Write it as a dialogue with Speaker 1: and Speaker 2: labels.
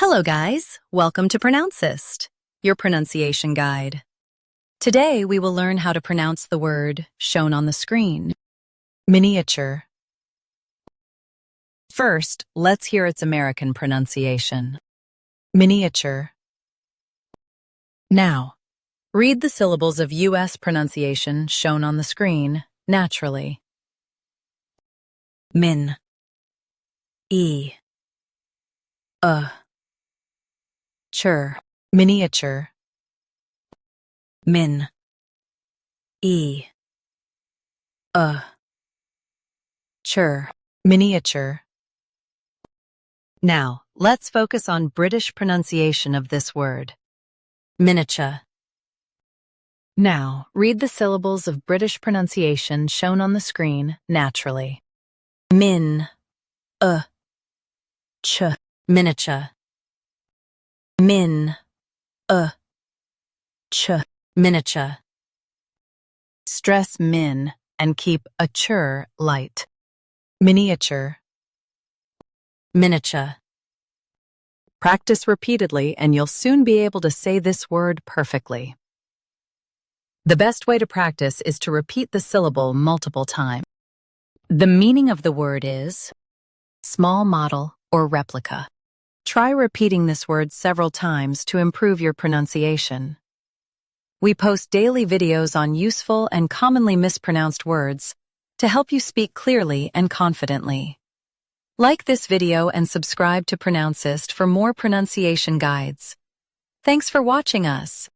Speaker 1: Hello guys, welcome to Pronouncist, your pronunciation guide. Today we will learn how to pronounce the word shown on the screen, miniature. First, let's hear its American pronunciation, miniature. Now, read the syllables of U.S. pronunciation shown on the screen naturally. Min, e, chur, miniature. Min, e, chur, miniature. Now, let's focus on British pronunciation of this word, miniature. Now, read the syllables of British pronunciation shown on the screen naturally. Min, ch, miniature. Min, ch, miniature. Stress min and keep a chur light. Miniature. Miniature. Practice repeatedly and you'll soon be able to say this word perfectly. The best way to practice is to repeat the syllable multiple times. The meaning of the word is small model or replica. Try repeating this word several times to improve your pronunciation. We post daily videos on useful and commonly mispronounced words to help you speak clearly and confidently. Like this video and subscribe to Pronouncist for more pronunciation guides. Thanks for watching us.